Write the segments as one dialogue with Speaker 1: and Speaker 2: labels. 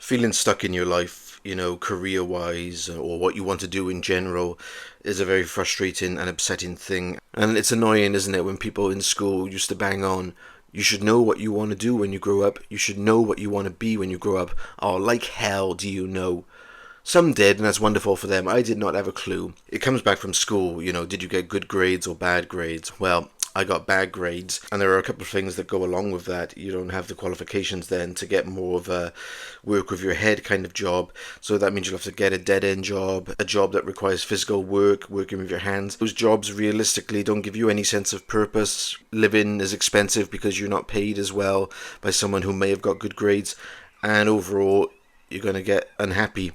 Speaker 1: Feeling stuck in your life, career wise, or what you want to do in general, is a very frustrating and upsetting thing. And it's annoying, isn't it, when people in school used to bang on, you should know what you want to do when you grow up, you should know what you want to be when you grow up. Oh, like hell do you know? Some did, and that's wonderful for them. I did not have a clue. It comes back from school, did you get good grades or bad grades? Well, I got bad grades, and there are a couple of things that go along with that. You don't have the qualifications then to get more of a work with your head kind of job. So that means you'll have to get a dead end job, a job that requires physical work, working with your hands. Those jobs realistically don't give you any sense of purpose. Living is expensive because you're not paid as well by someone who may have got good grades, and overall, you're going to get unhappy.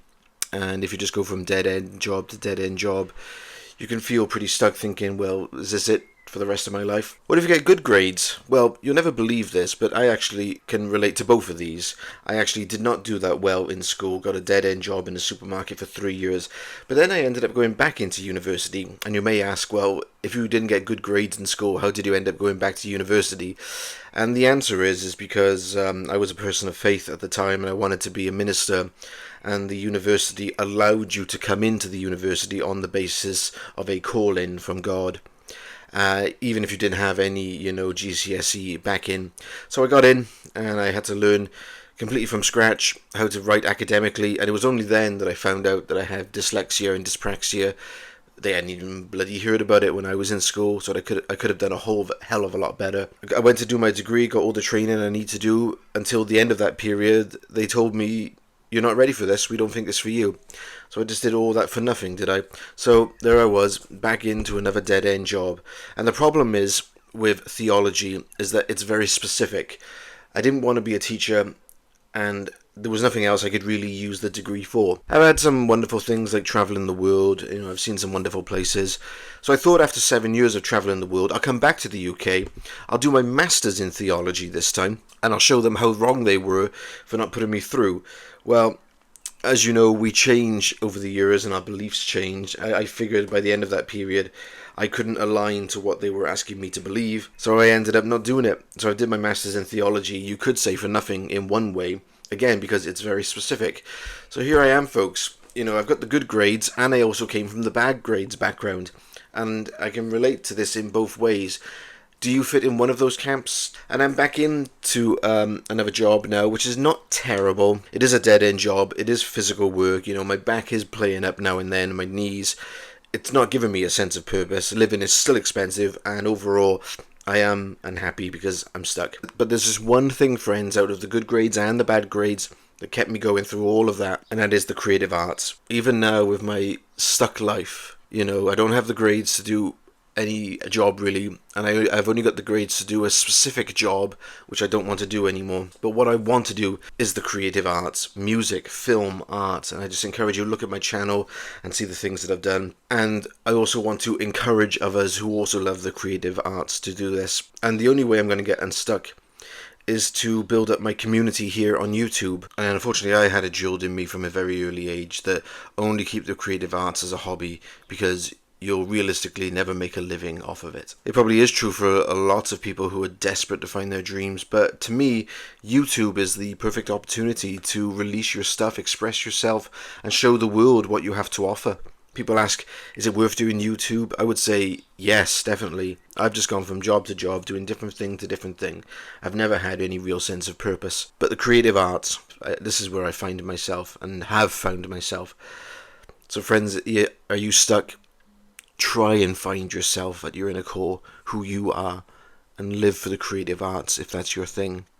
Speaker 1: And if you just go from dead end job to dead end job, you can feel pretty stuck thinking, well, is this it for the rest of my life? What if you get good grades? Well, you'll never believe this, but I actually can relate to both of these. I actually did not do that well in school, got a dead end job in a supermarket for 3 years, but then I ended up going back into university. And you may ask, well, if you didn't get good grades in school, how did you end up going back to university? And the answer is because I was a person of faith at the time and I wanted to be a minister, and the university allowed you to come into the university on the basis of a call-in from God. Even if you didn't have any, GCSE back in. So I got in and I had to learn completely from scratch how to write academically, and it was only then that I found out that I have dyslexia and dyspraxia. They hadn't even bloody heard about it when I was in school, so I could have done a whole hell of a lot better. I went to do my degree, got all the training I need to do. Until the end of that period, they told me, you're not ready for this, we don't think it's for you. So I just did all that for nothing, did I? So there I was, back into another dead-end job. And the problem is with theology is that it's very specific. I didn't want to be a teacher, and there was nothing else I could really use the degree for. I've had some wonderful things like traveling the world, I've seen some wonderful places. So I thought after 7 years of traveling the world, I'll come back to the UK, I'll do my master's in theology this time, and I'll show them how wrong they were for not putting me through. Well, as you know, we change over the years and our beliefs change. I figured by the end of that period, I couldn't align to what they were asking me to believe, so I ended up not doing it. So I did my master's in theology, you could say for nothing in one way, again, because it's very specific. So here I am, folks. I've got the good grades, and I also came from the bad grades background, and I can relate to this in both ways. Do you fit in one of those camps? And I'm back into another job now, which is not terrible. It is a dead-end job. It is physical work. My back is playing up now and then, my knees. It's not giving me a sense of purpose. Living is still expensive, and overall, I am unhappy because I'm stuck. But there's just one thing, friends, out of the good grades and the bad grades that kept me going through all of that, and that is the creative arts. Even now, with my stuck life, I don't have the grades to do any job really, and I've only got the grades to do a specific job which I don't want to do anymore. But what I want to do is the creative arts, music, film, art, and I just encourage you to look at my channel and see the things that I've done. And I also want to encourage others who also love the creative arts to do this. And the only way I'm going to get unstuck is to build up my community here on YouTube. And unfortunately, I had it drilled in me from a very early age that only keep the creative arts as a hobby, because you'll realistically never make a living off of it. It probably is true for a lot of people who are desperate to find their dreams, but to me, YouTube is the perfect opportunity to release your stuff, express yourself, and show the world what you have to offer. People ask, is it worth doing YouTube? I would say, yes, definitely. I've just gone from job to job, doing different thing to different thing. I've never had any real sense of purpose. But the creative arts, this is where I find myself, and have found myself. So friends, are you stuck? Try and find yourself at your inner core, who you are, and live for the creative arts if that's your thing.